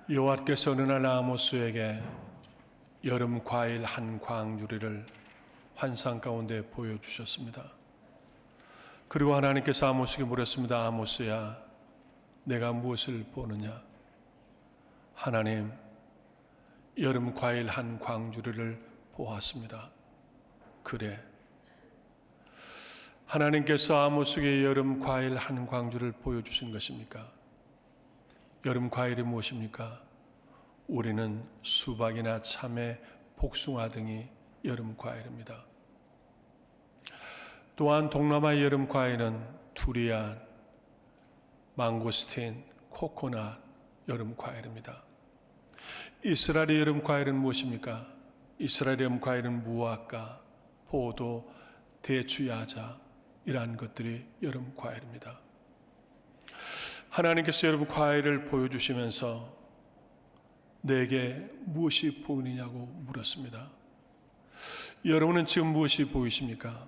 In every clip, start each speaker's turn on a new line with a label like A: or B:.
A: 여호와께서 어느 날 아모스에게 여름 과일 한 광주리를 환상 가운데 보여주셨습니다. 그리고 하나님께서 아모스에게 물었습니다. 아모스야, 내가 무엇을 보느냐? 하나님, 여름 과일 한 광주리를 보았습니다. 그래. 하나님께서 아모스에게 여름 과일 한 광주를 보여주신 것입니까? 여름 과일이 무엇입니까? 우리는 수박이나 참외, 복숭아 등이 여름 과일입니다. 또한 동남아의 여름 과일은 두리안, 망고스틴, 코코넛 여름 과일입니다. 이스라엘의 여름 과일은 무엇입니까? 이스라엘의 여름 과일은 무화과, 포도, 대추, 야자 이러한 것들이 여름 과일입니다. 하나님께서 여러분 과일을 보여주시면서 내게 무엇이 보이느냐고 물었습니다. 여러분은 지금 무엇이 보이십니까?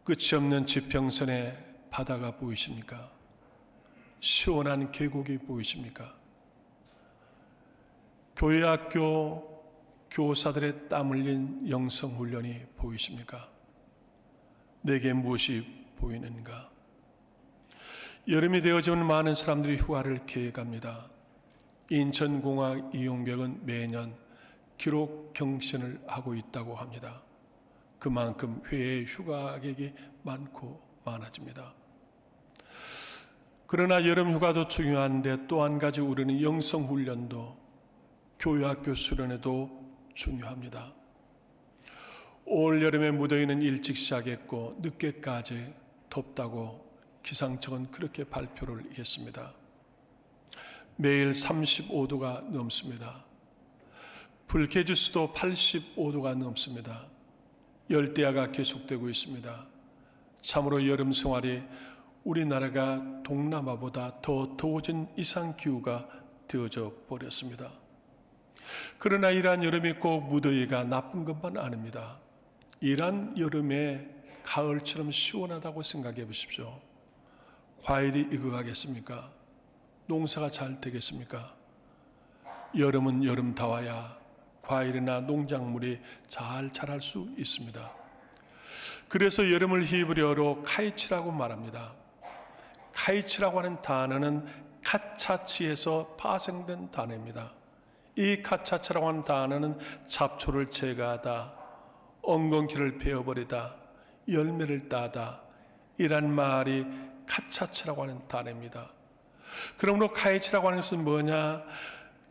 A: 끝이 없는 지평선의 바다가 보이십니까? 시원한 계곡이 보이십니까? 교회 학교 교사들의 땀 흘린 영성훈련이 보이십니까? 내게 무엇이 보이는가? 여름이 되어지면 많은 사람들이 휴가를 계획합니다. 인천공항 이용객은 매년 기록 경신을 하고 있다고 합니다. 그만큼 해외 휴가객이 많아집니다. 그러나 여름 휴가도 중요한데 또 한 가지 우리는 영성훈련도 교회학교 수련회도 중요합니다. 올 여름에 무더위는 일찍 시작했고 늦게까지 덥다고 기상청은 그렇게 발표를 했습니다. 매일 35도가 넘습니다. 불쾌지수도 85도가 넘습니다. 열대야가 계속되고 있습니다. 참으로 여름 생활이 우리나라가 동남아보다 더 더워진 이상기후가 되어져 버렸습니다. 그러나 이러한 여름이 꼭 무더위가 나쁜 것만 아닙니다. 이러한 여름에 가을처럼 시원하다고 생각해 보십시오. 과일이 익어가겠습니까? 농사가 잘 되겠습니까? 여름은 여름다워야 과일이나 농작물이 잘 자랄 수 있습니다. 그래서 여름을 히브리어로 카이치라고 말합니다. 카이치라고 하는 단어는 카차치에서 파생된 단어입니다. 이 카차치라고 하는 단어는 잡초를 제거하다, 엉겅퀴를 베어버리다, 열매를 따다 이란 말이 카차치라고 하는 단어입니다. 그러므로 카이치라고 하는 것은 뭐냐?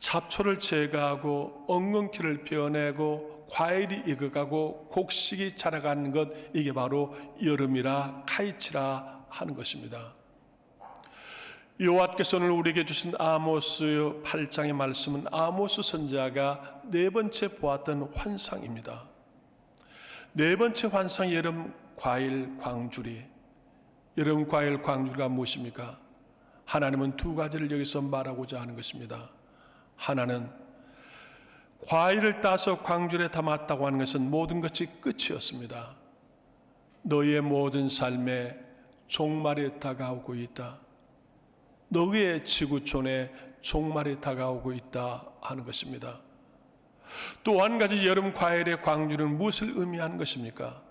A: 잡초를 제거하고 엉겅퀴를 베어내고 과일이 익어가고 곡식이 자라가는 것, 이게 바로 여름이라 카이치라 하는 것입니다. 여호와께서 오늘 우리에게 주신 아모스 8장의 말씀은 아모스 선지자가 네 번째 보았던 환상입니다. 네 번째 환상이 여름 과일 광주리. 여름 과일 광주리가 무엇입니까? 하나님은 두 가지를 여기서 말하고자 하는 것입니다. 하나는 과일을 따서 광주리에 담았다고 하는 것은 모든 것이 끝이었습니다. 너희의 모든 삶에 종말이 다가오고 있다. 너희의 지구촌에 종말이 다가오고 있다 하는 것입니다. 또 한 가지 여름 과일의 광주리는 무엇을 의미하는 것입니까?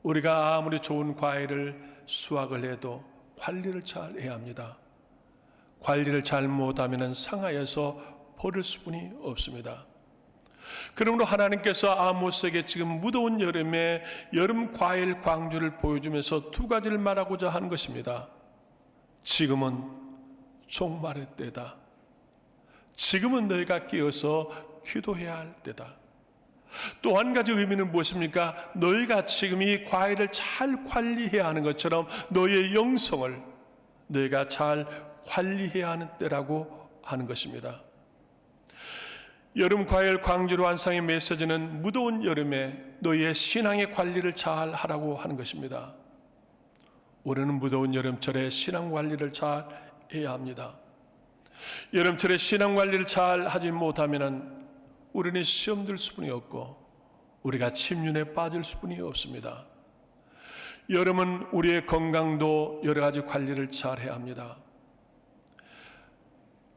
A: 우리가 아무리 좋은 과일을 수확을 해도 관리를 잘 해야 합니다. 관리를 잘못하면 상하여서 버릴 수뿐이 없습니다. 그러므로 하나님께서 아모스에게 지금 무더운 여름에 여름 과일 광주를 보여주면서 두 가지를 말하고자 하는 것입니다. 지금은 종말의 때다. 지금은 너희가 깨어서 기도해야 할 때다. 또 한 가지 의미는 무엇입니까? 너희가 지금 이 과일을 잘 관리해야 하는 것처럼 너희의 영성을 너희가 잘 관리해야 하는 때라고 하는 것입니다. 여름 과일 광주리 환상의 메시지는 무더운 여름에 너희의 신앙의 관리를 잘 하라고 하는 것입니다. 우리는 무더운 여름철에 신앙 관리를 잘 해야 합니다. 여름철에 신앙 관리를 잘 하지 못하면 우리는 시험 들 수뿐이 없고 우리가 침륜에 빠질 수뿐이 없습니다. 여름은 우리의 건강도 여러 가지 관리를 잘 해야 합니다.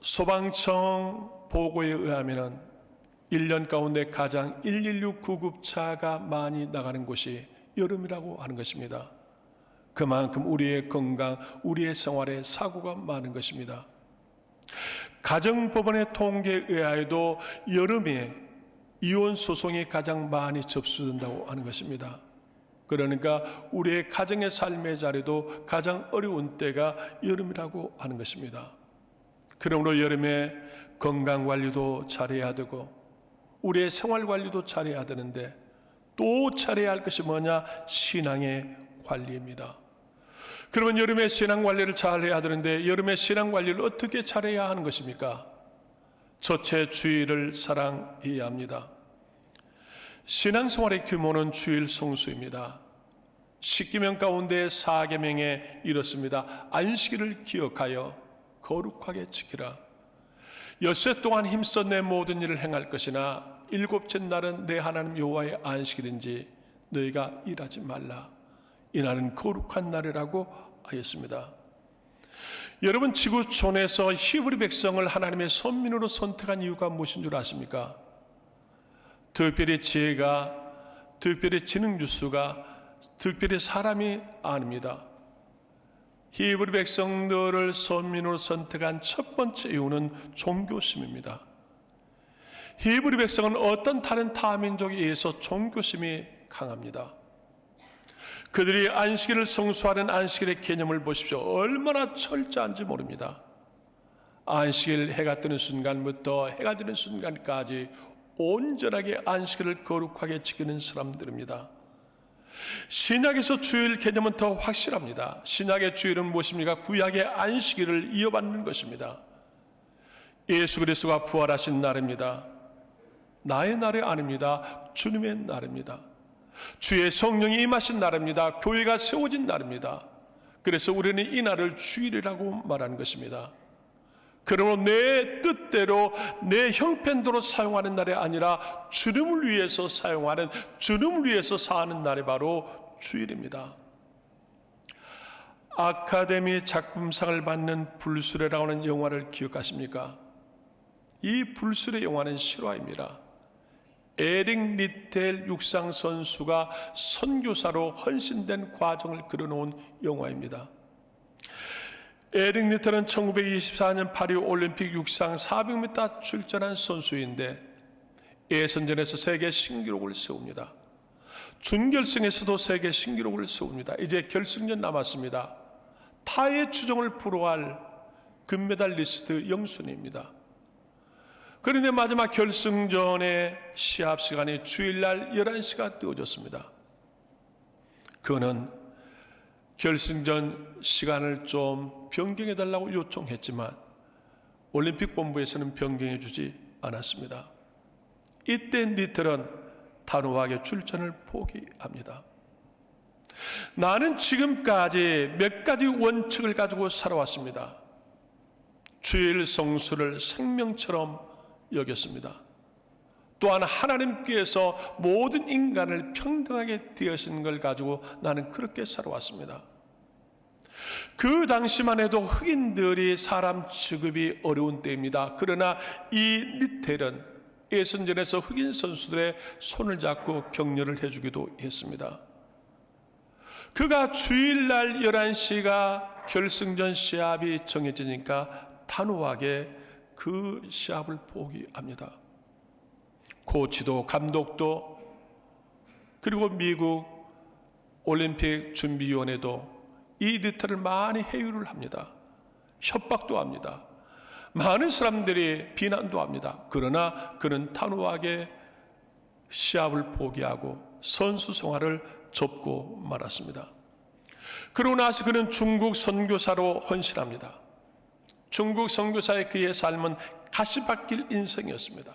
A: 소방청 보고에 의하면 1년 가운데 가장 116 구급차가 많이 나가는 곳이 여름이라고 하는 것입니다. 그만큼 우리의 건강, 우리의 생활에 사고가 많은 것입니다. 가정법원의 통계에 의하여도 여름에 이혼 소송이 가장 많이 접수된다고 하는 것입니다. 그러니까 우리의 가정의 삶의 자리도 가장 어려운 때가 여름이라고 하는 것입니다. 그러므로 여름에 건강관리도 잘해야 되고 우리의 생활관리도 잘해야 되는데 또 잘해야 할 것이 뭐냐? 신앙의 관리입니다. 그러면 여름에 신앙관리를 잘해야 되는데 여름에 신앙관리를 어떻게 잘해야 하는 것입니까? 첫째, 주일을 사랑해야 합니다. 신앙생활의 규모는 주일 성수입니다. 10계명 가운데 4계명에 이렇습니다. 안식일을 기억하여 거룩하게 지키라. 엿새 동안 힘써 내 모든 일을 행할 것이나 일곱째 날은 내 하나님 여호와의 안식일인지 너희가 일하지 말라. 이날은 거룩한 날이라고 하였습니다. 여러분, 지구촌에서 히브리 백성을 하나님의 선민으로 선택한 이유가 무엇인 줄 아십니까? 특별히 지혜가, 특별히 지능주수가, 특별히 사람이 아닙니다. 히브리 백성들을 선민으로 선택한 첫 번째 이유는 종교심입니다. 히브리 백성은 어떤 다른 타민족에 의해서 종교심이 강합니다. 그들이 안식일을 성수하는 안식일의 개념을 보십시오. 얼마나 철저한지 모릅니다. 안식일 해가 뜨는 순간부터 해가 지는 순간까지 온전하게 안식일을 거룩하게 지키는 사람들입니다. 신약에서 주일 개념은 더 확실합니다. 신약의 주일은 무엇입니까? 구약의 안식일을 이어받는 것입니다. 예수 그리스도가 부활하신 날입니다. 나의 날이 아닙니다. 주님의 날입니다. 주의 성령이 임하신 날입니다. 교회가 세워진 날입니다. 그래서 우리는 이 날을 주일이라고 말하는 것입니다. 그러므로 내 뜻대로 내 형편대로 사용하는 날이 아니라 주님을 위해서 사용하는, 주님을 위해서 사는 날이 바로 주일입니다. 아카데미 작품상을 받는 불수레라고 하는 영화를 기억하십니까? 이 불수레 영화는 실화입니다. 에릭 리텔 육상 선수가 선교사로 헌신된 과정을 그려놓은 영화입니다. 에릭 리텔은 1924년 파리 올림픽 육상 400m 출전한 선수인데 예선전에서 세계 신기록을 세웁니다. 준결승에서도 세계 신기록을 세웁니다. 이제 결승전 남았습니다. 타의 추종을 불허할 금메달리스트 영순입니다. 그런데 마지막 결승전의 시합 시간이 주일날 11시가 되어졌습니다. 그는 결승전 시간을 좀 변경해달라고 요청했지만 올림픽 본부에서는 변경해 주지 않았습니다. 이때 리틀은 단호하게 출전을 포기합니다. 나는 지금까지 몇 가지 원칙을 가지고 살아왔습니다. 주일 성수를 생명처럼 여겼습니다. 또한 하나님께서 모든 인간을 평등하게 대하신 걸 가지고 나는 그렇게 살아왔습니다. 그 당시만 해도 흑인들이 사람 취급이 어려운 때입니다. 그러나 이 리텔은 예선전에서 흑인 선수들의 손을 잡고 격려를 해주기도 했습니다. 그가 주일날 11시가 결승전 시합이 정해지니까 단호하게 그 시합을 포기합니다. 코치도 감독도 그리고 미국 올림픽 준비위원회도 이 리틀을 많이 해유를 합니다. 협박도 합니다. 많은 사람들이 비난도 합니다. 그러나 그는 단호하게 시합을 포기하고 선수 생활을 접고 말았습니다. 그러고 나서 그는 중국 선교사로 헌신합니다. 중국 선교사의 그의 삶은 가시밭길 인생이었습니다.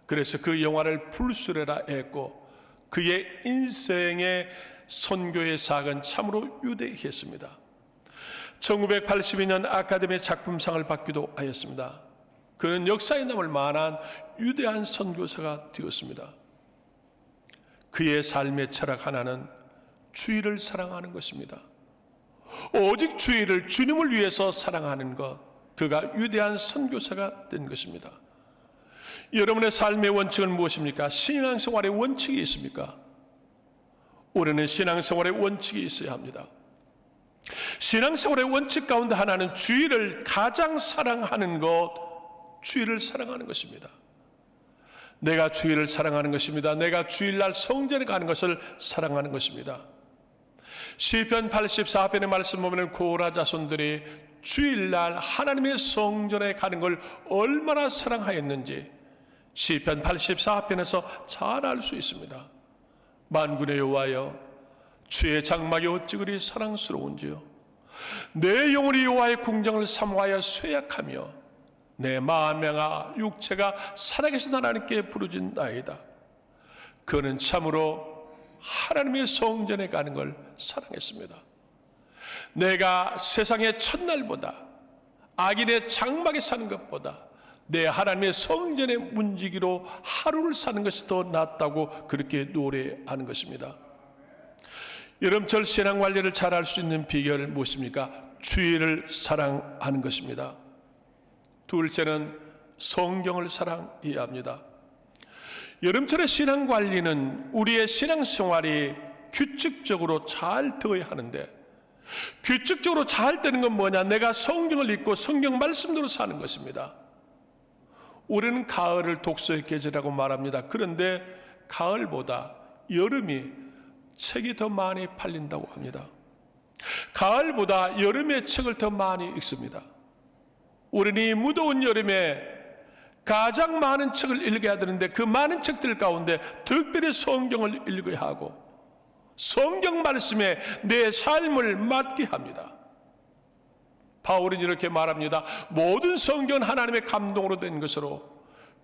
A: 그래서 그 영화를 불수레라 했고 그의 인생의 선교의 사역은 참으로 위대했습니다. 1982년 아카데미 작품상을 받기도 하였습니다. 그는 역사에 남을 만한 위대한 선교사가 되었습니다. 그의 삶의 철학 하나는 주일을 사랑하는 것입니다. 오직 주일을 주님을 위해서 사랑하는 것, 그가 위대한 선교사가 된 것입니다. 여러분의 삶의 원칙은 무엇입니까? 신앙생활의 원칙이 있습니까? 우리는 신앙생활의 원칙이 있어야 합니다. 신앙생활의 원칙 가운데 하나는 주의를 가장 사랑하는 것, 주의를 사랑하는 것입니다. 내가 주의를 사랑하는 것입니다. 내가 주일날 성전에 가는 것을 사랑하는 것입니다. 시편 84편의 말씀 보면 고라 자손들이 주일날 하나님의 성전에 가는 걸 얼마나 사랑하였는지 시편 84편에서 잘 알 수 있습니다. 만군의 여호와여, 주의 장막이 어찌 그리 사랑스러운지요. 내 영혼이 여호와의 궁정을 사모하여 쇠약하며 내 마음과 육체가 살아계신 하나님께 부르짖나이다. 그는 참으로 하나님의 성전에 가는 걸 사랑했습니다. 내가 세상의 첫날보다 악인의 장막에 사는 것보다 내 하나님의 성전의 문지기로 하루를 사는 것이 더 낫다고 그렇게 노래하는 것입니다. 여름철 신앙관리를 잘할 수 있는 비결은 무엇입니까? 주의를 사랑하는 것입니다. 둘째는 성경을 사랑해야 합니다. 여름철의 신앙관리는 우리의 신앙생활이 규칙적으로 잘 되어야 하는데, 규칙적으로 잘 되는 건 뭐냐? 내가 성경을 읽고 성경 말씀대로 사는 것입니다. 우리는 가을을 독서의 계절이라고 말합니다. 그런데 가을보다 여름이 책이 더 많이 팔린다고 합니다. 가을보다 여름에 책을 더 많이 읽습니다. 우리는 이 무더운 여름에 가장 많은 책을 읽어야 되는데 그 많은 책들 가운데 특별히 성경을 읽어야 하고 성경 말씀에 내 삶을 맡게 합니다. 바울은 이렇게 말합니다. 모든 성경은 하나님의 감동으로 된 것으로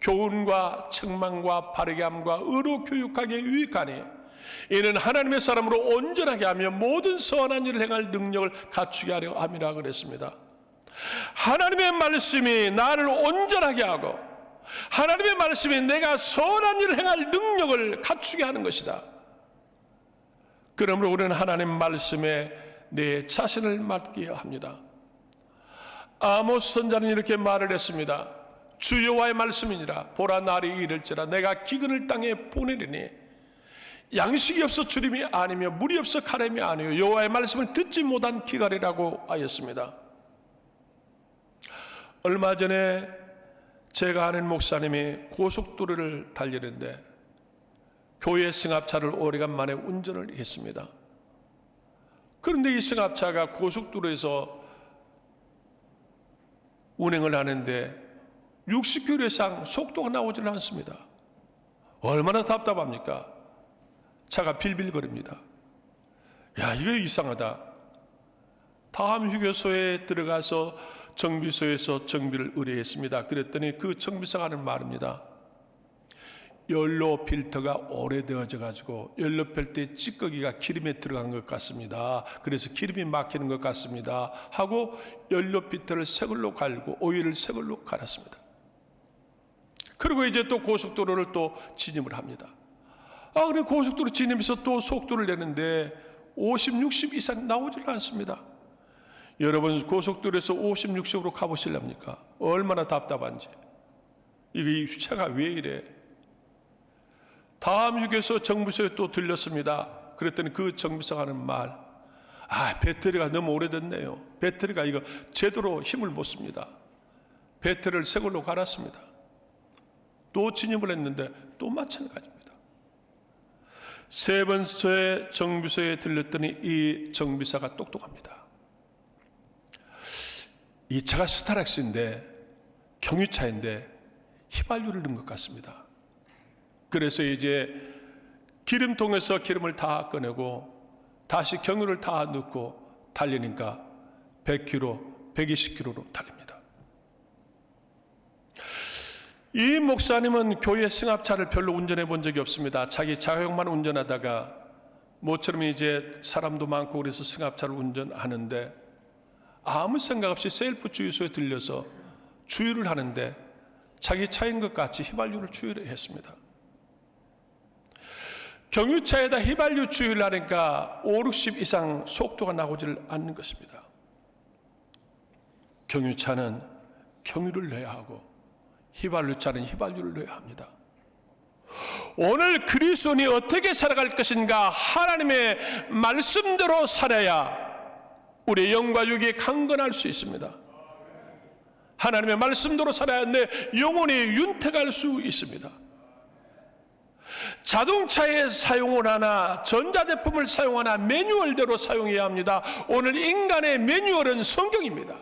A: 교훈과 책망과 바르게 함과 의로 교육하기에 유익하니 이는 하나님의 사람으로 온전하게 하며 모든 선한 일을 행할 능력을 갖추게 하려 함이라 그랬습니다. 하나님의 말씀이 나를 온전하게 하고 하나님의 말씀이 내가 선한 일을 행할 능력을 갖추게 하는 것이다. 그러므로 우리는 하나님 말씀에 내 자신을 맡겨야 합니다. 아모스 선지자는 이렇게 말을 했습니다. 주 여호와의 말씀이니라. 보라 날이 이를지라 내가 기근을 땅에 보내리니 양식이 없어 주림이 아니며 물이 없어 가림이 아니요 여호와의 말씀을 듣지 못한 기갈이라고 하였습니다. 얼마 전에 제가 아는 목사님이 고속도로를 달리는데 교회 승합차를 오래간만에 운전을 했습니다. 그런데 이 승합차가 고속도로에서 운행을 하는데 60km 이상 속도가 나오질 않습니다. 얼마나 답답합니까? 차가 빌빌거립니다. 야, 이거 이상하다. 다음 휴게소에 들어가서 정비소에서 정비를 의뢰했습니다. 그랬더니 그 정비사가 하는 말입니다. 연료 필터가 오래되어져 가지고 연료 필터의 찌꺼기가 기름에 들어간 것 같습니다. 그래서 기름이 막히는 것 같습니다 하고 연료 필터를 새 걸로 갈고 오일을 새 걸로 갈았습니다. 그리고 이제 또 고속도로를 또 진입을 합니다. 그래 고속도로 진입해서 또 속도를 내는데 50, 60 이상 나오질 않습니다. 여러분 고속도로에서 50, 60으로 가보실랍니까? 얼마나 답답한지. 이 차가 왜 이래? 다음 휴게소 정비소에 또 들렸습니다. 그랬더니 그 정비사가 하는 말, 배터리가 너무 오래됐네요. 배터리가 이거 제대로 힘을 못 씁니다. 배터리를 새 걸로 갈았습니다. 또 진입을 했는데 또 마찬가지입니다. 세 번째 정비소에 들렸더니 이 정비사가 똑똑합니다. 이 차가 스타렉스인데 경유차인데 휘발유를 넣은 것 같습니다. 그래서 이제 기름통에서 기름을 다 꺼내고 다시 경유를 다 넣고 달리니까 100km, 120km로 달립니다. 이 목사님은 교회 승합차를 별로 운전해 본 적이 없습니다. 자기 자가용만 운전하다가 모처럼 이제 사람도 많고 그래서 승합차를 운전하는데 아무 생각 없이 셀프 주유소에 들려서 주유를 하는데 자기 차인 것 같이 휘발유를 주유를 했습니다. 경유차에다 휘발유 주유를 하니까 5, 60 이상 속도가 나오질 않는 것입니다. 경유차는 경유를 넣어야 하고 휘발유 차는 휘발유를 넣어야 합니다. 오늘 그리스도인이 어떻게 살아갈 것인가? 하나님의 말씀대로 살아야 우리의 영과 육이 강건할 수 있습니다. 하나님의 말씀대로 살아야 내 영혼이 윤택할 수 있습니다. 자동차에 사용을 하나 전자제품을 사용하나 매뉴얼대로 사용해야 합니다. 오늘 인간의 매뉴얼은 성경입니다.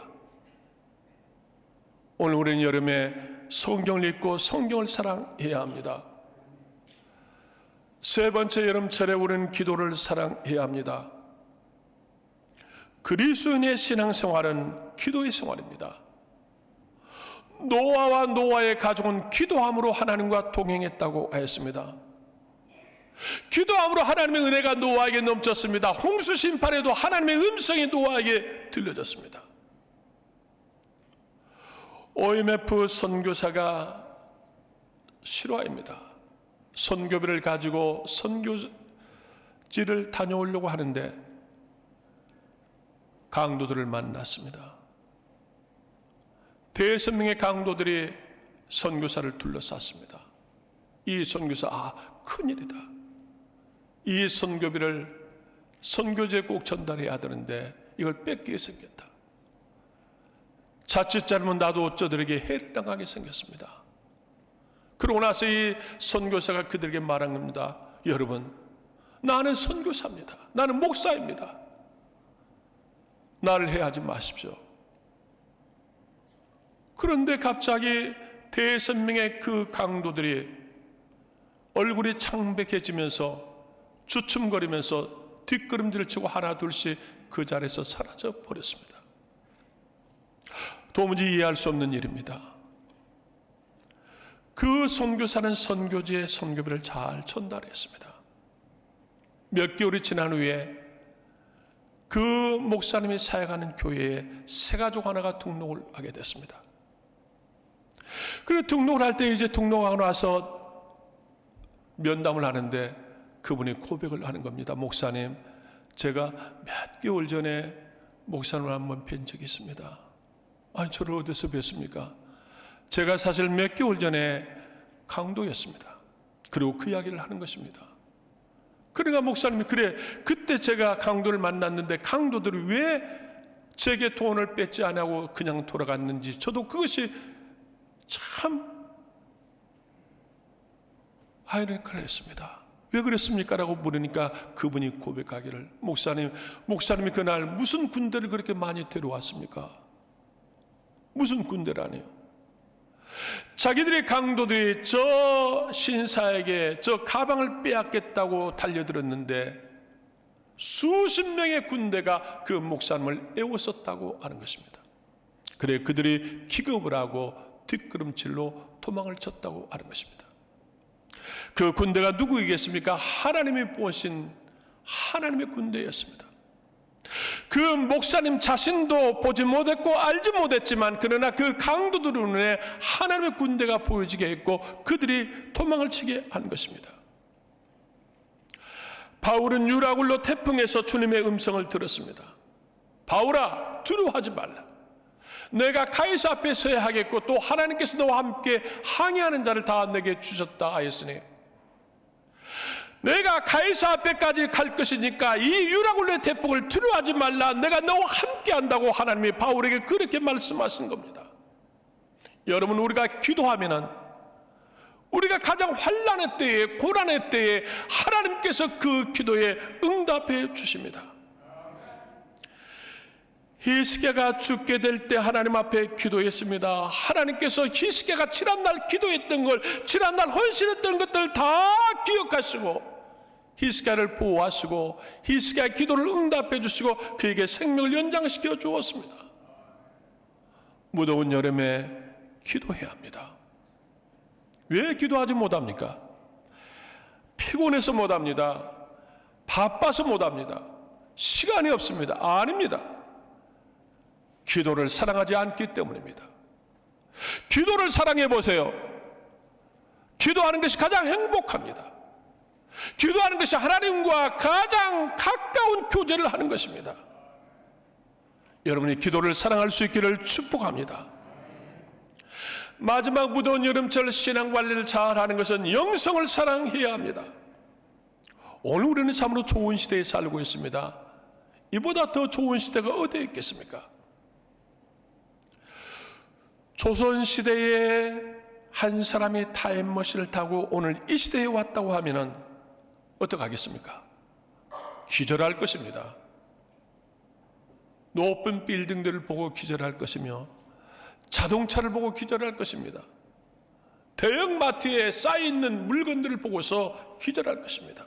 A: 오늘 우리는 여름에 성경을 읽고 성경을 사랑해야 합니다. 세 번째 여름철에 우리는 기도를 사랑해야 합니다. 그리스도인의 신앙생활은 기도의 생활입니다. 노아와 노아의 가족은 기도함으로 하나님과 동행했다고 하였습니다. 기도함으로 하나님의 은혜가 노아에게 넘쳤습니다. 홍수 심판에도 하나님의 음성이 노아에게 들려졌습니다. OMF 선교사가 실화입니다. 선교비를 가지고 선교지를 다녀오려고 하는데 강도들을 만났습니다. 대여섯 명의 강도들이 선교사를 둘러쌌습니다. 이 선교사, 큰일이다. 이 선교비를 선교지에 꼭 전달해야 되는데 이걸 뺏기게 생겼다. 자칫 잘못 나도 어쩌들에게 해를 당하게 생겼습니다. 그러고 나서 이 선교사가 그들에게 말한 겁니다. 여러분, 나는 선교사입니다. 나는 목사입니다. 나를 해하지 마십시오. 그런데 갑자기 대여섯 명의 그 강도들이 얼굴이 창백해지면서 주춤거리면서 뒷걸음질을 치고 하나 둘씩 그 자리에서 사라져 버렸습니다. 도무지 이해할 수 없는 일입니다. 그 선교사는 선교지에 선교비를 잘 전달했습니다. 몇 개월이 지난 후에 그 목사님이 사역하는 교회에 새 가족 하나가 등록을 하게 됐습니다. 그리고 등록을 할 때 이제 등록하고 나서 면담을 하는데 그분이 고백을 하는 겁니다. 목사님, 제가 몇 개월 전에 목사님을 한번 뵌 적이 있습니다. 아니, 저를 어디서 뵀습니까? 제가 사실 몇 개월 전에 강도였습니다. 그리고 그 이야기를 하는 것입니다. 그러니까 목사님이, 그래, 그때 제가 강도를 만났는데 강도들이 왜 제게 돈을 뺏지 안 하고 그냥 돌아갔는지 저도 그것이 참 아이러니컬했습니다. 왜 그랬습니까? 라고 물으니까 그분이 고백하기를, 목사님이 그날 무슨 군대를 그렇게 많이 데려왔습니까? 무슨 군대라니요? 자기들의 강도들이 저 신사에게 저 가방을 빼앗겠다고 달려들었는데 수십 명의 군대가 그 목사님을 애워쌌다고 하는 것입니다. 그래, 그들이 기겁을 하고 뒷걸음질로 도망을 쳤다고 하는 것입니다. 그 군대가 누구이겠습니까? 하나님이 보신 하나님의 군대였습니다. 그 목사님 자신도 보지 못했고 알지 못했지만 그러나 그 강도들 눈에 하나님의 군대가 보여지게 했고 그들이 도망을 치게 한 것입니다. 바울은 유라굴로 태풍에서 주님의 음성을 들었습니다. 바울아, 두려워하지 말라. 내가 가이사 앞에 서야 하겠고 또 하나님께서 너와 함께 항해하는 자를 다 내게 주셨다 하였으니 내가 가이사 앞에까지 갈 것이니까 이 유라굴로의 태풍을 두려워하지 말라. 내가 너와 함께 한다고 하나님이 바울에게 그렇게 말씀하신 겁니다. 여러분, 우리가 기도하면은 우리가 가장 환난의 때에, 고난의 때에 하나님께서 그 기도에 응답해 주십니다. 히스기야가 죽게 될 때 하나님 앞에 기도했습니다. 하나님께서 히스기야가 지난날 기도했던 걸, 지난날 헌신했던 것들 다 기억하시고 히스기야를 보호하시고 히스기야의 기도를 응답해 주시고 그에게 생명을 연장시켜 주었습니다. 무더운 여름에 기도해야 합니다. 왜 기도하지 못합니까? 피곤해서 못합니다. 바빠서 못합니다. 시간이 없습니다. 아닙니다. 기도를 사랑하지 않기 때문입니다. 기도를 사랑해 보세요. 기도하는 것이 가장 행복합니다. 기도하는 것이 하나님과 가장 가까운 교제를 하는 것입니다. 여러분이 기도를 사랑할 수 있기를 축복합니다. 마지막 무더운 여름철 신앙 관리를 잘하는 것은 영성을 사랑해야 합니다. 오늘 우리는 참으로 좋은 시대에 살고 있습니다. 이보다 더 좋은 시대가 어디에 있겠습니까? 조선시대에 한 사람이 타임머신을 타고 오늘 이 시대에 왔다고 하면은 어떡하겠습니까? 기절할 것입니다. 높은 빌딩들을 보고 기절할 것이며 자동차를 보고 기절할 것입니다. 대형 마트에 쌓여있는 물건들을 보고서 기절할 것입니다.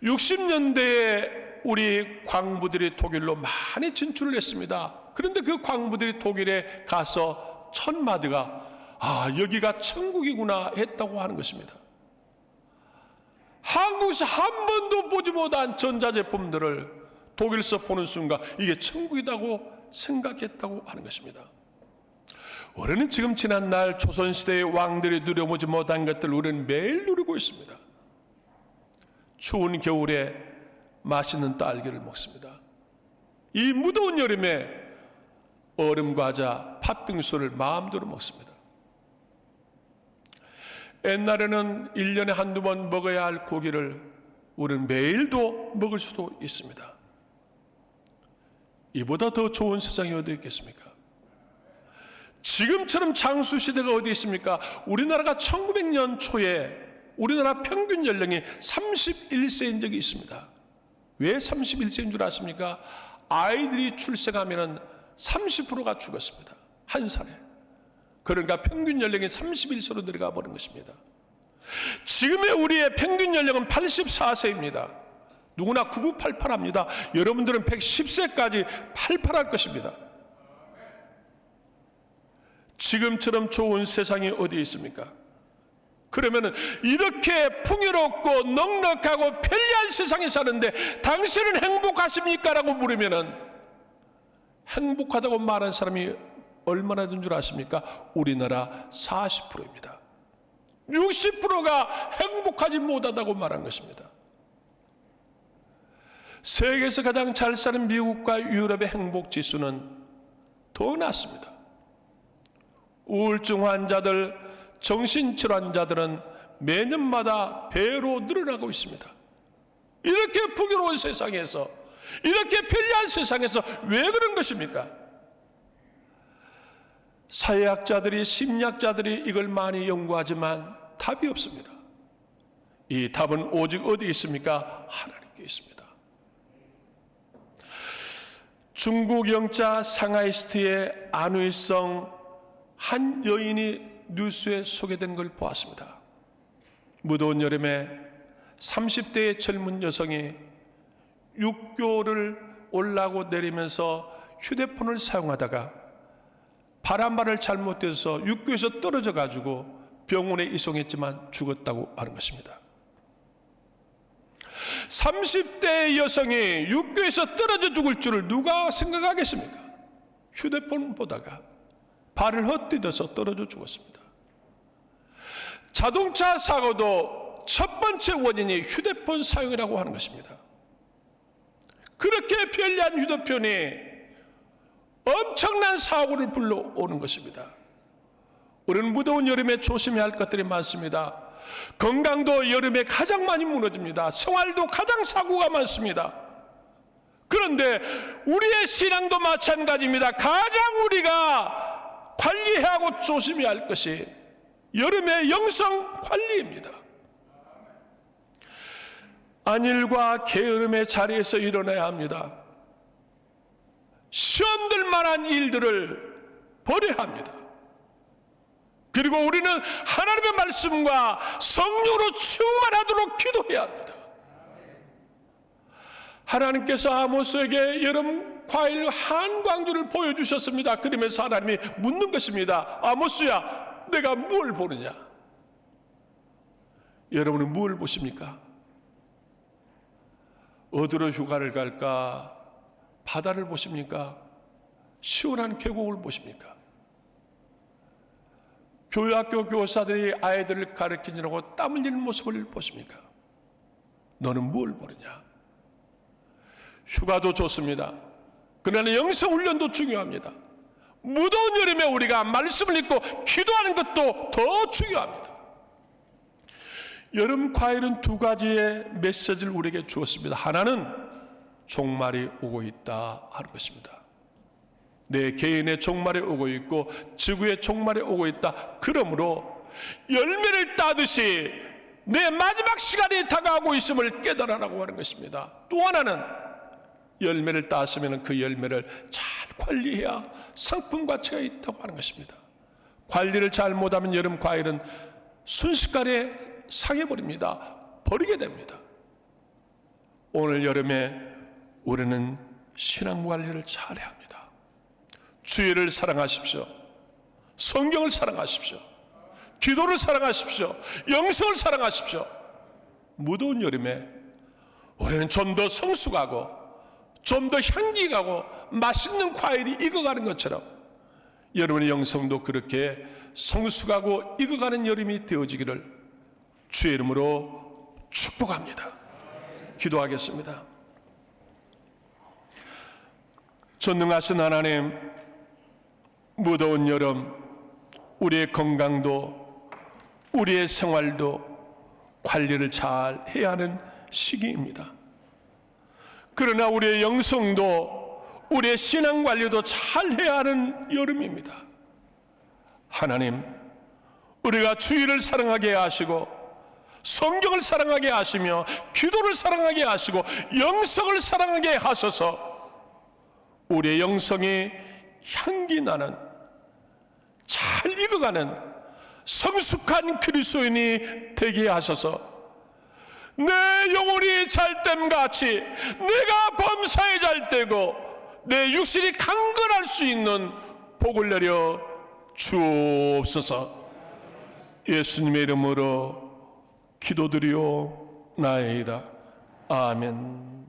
A: 60년대에 우리 광부들이 독일로 많이 진출을 했습니다. 그런데 그 광부들이 독일에 가서 첫마디가 여기가 천국이구나 했다고 하는 것입니다. 한국에서 한 번도 보지 못한 전자제품들을 독일에서 보는 순간 이게 천국이라고 생각했다고 하는 것입니다. 우리는 지금 지난날 조선시대의 왕들이 누려보지 못한 것들을 우리는 매일 누리고 있습니다. 추운 겨울에 맛있는 딸기를 먹습니다. 이 무더운 여름에 얼음 과자, 팥빙수를 마음대로 먹습니다. 옛날에는 1년에 한두 번 먹어야 할 고기를 우리는 매일도 먹을 수도 있습니다. 이보다 더 좋은 세상이 어디 있겠습니까? 지금처럼 장수시대가 어디 있습니까? 우리나라가 1900년 초에 우리나라 평균 연령이 31세인 적이 있습니다. 왜 31세인 줄 아십니까? 아이들이 출생하면 30%가 죽었습니다. 한 살에. 그러니까 평균 연령이 31세로 내려가 버린 것입니다. 지금의 우리의 평균 연령은 84세입니다. 누구나 9988 합니다. 여러분들은 110세까지 88할 것입니다. 지금처럼 좋은 세상이 어디에 있습니까? 그러면 이렇게 풍요롭고 넉넉하고 편리한 세상에 사는데 당신은 행복하십니까? 라고 물으면 행복하다고 말한 사람이 얼마나 된 줄 아십니까? 우리나라 40%입니다. 60%가 행복하지 못하다고 말한 것입니다. 세계에서 가장 잘 사는 미국과 유럽의 행복 지수는 더 낮습니다. 우울증 환자들, 정신질환자들은 매년마다 배로 늘어나고 있습니다. 이렇게 풍요로운 세상에서, 이렇게 편리한 세상에서 왜 그런 것입니까? 사회학자들이, 심리학자들이 이걸 많이 연구하지만 답이 없습니다. 이 답은 오직 어디에 있습니까? 하나님께 있습니다. 중국 영자 상하이시티의 안의성 한 여인이 뉴스에 소개된 걸 보았습니다. 무더운 여름에 30대의 젊은 여성이 육교를 올라고 내리면서 휴대폰을 사용하다가 바람발을 잘못돼서 육교에서 떨어져 가지고 병원에 이송했지만 죽었다고 하는 것입니다. 30대의 여성이 육교에서 떨어져 죽을 줄을 누가 생각하겠습니까? 휴대폰 보다가 발을 헛디뎌서 떨어져 죽었습니다. 자동차 사고도 첫 번째 원인이 휴대폰 사용이라고 하는 것입니다. 그렇게 편리한 휴대폰이 엄청난 사고를 불러오는 것입니다. 우리는 무더운 여름에 조심해야 할 것들이 많습니다. 건강도 여름에 가장 많이 무너집니다. 생활도 가장 사고가 많습니다. 그런데 우리의 신앙도 마찬가지입니다. 가장 우리가 관리해야 하고 조심해야 할 것이 여름의 영성 관리입니다. 안일과 게으름의 자리에서 일어나야 합니다. 시험 들 만한 일들을 버려야 합니다. 그리고 우리는 하나님의 말씀과 성령으로 충만하도록 기도해야 합니다. 하나님께서 아모스에게 여름 과일 한 광주를 보여주셨습니다. 그러면서 하나님이 묻는 것입니다. 아모스야, 내가 뭘 보느냐? 여러분은 뭘 보십니까? 어디로 휴가를 갈까? 바다를 보십니까? 시원한 계곡을 보십니까? 교회학교 교사들이 아이들을 가르치느라고 땀 흘리는 모습을 보십니까? 너는 뭘 보느냐? 휴가도 좋습니다. 그러나 영성훈련도 중요합니다. 무더운 여름에 우리가 말씀을 읽고 기도하는 것도 더 중요합니다. 여름 과일은 두 가지의 메시지를 우리에게 주었습니다. 하나는 종말이 오고 있다 하는 것입니다. 내 개인의 종말이 오고 있고 지구의 종말이 오고 있다. 그러므로 열매를 따듯이 내 마지막 시간이 다가오고 있음을 깨달으라고 하는 것입니다. 또 하나는 열매를 땄으면 그 열매를 잘 관리해야 상품 가치가 있다고 하는 것입니다. 관리를 잘못하면 여름 과일은 순식간에 상해버립니다. 버리게 됩니다. 오늘 여름에 우리는 신앙 관리를 잘해야 합니다. 주의를 사랑하십시오. 성경을 사랑하십시오. 기도를 사랑하십시오. 영성을 사랑하십시오. 무더운 여름에 우리는 좀 더 성숙하고 좀 더 향기가고 맛있는 과일이 익어가는 것처럼 여러분의 영성도 그렇게 성숙하고 익어가는 여름이 되어지기를 주의 이름으로 축복합니다. 기도하겠습니다. 전능하신 하나님, 무더운 여름 우리의 건강도 우리의 생활도 관리를 잘 해야 하는 시기입니다. 그러나 우리의 영성도 우리의 신앙 관리도 잘 해야 하는 여름입니다. 하나님, 우리가 주의를 사랑하게 하시고 성경을 사랑하게 하시며 기도를 사랑하게 하시고 영성을 사랑하게 하셔서 우리의 영성이 향기 나는 잘 익어가는 성숙한 그리스도인이 되게 하셔서 내 영혼이 잘됨같이 내가 범사에 잘되고 내 육신이 강건할 수 있는 복을 내려 주옵소서. 예수님의 이름으로 기도드리오나이다. 아멘.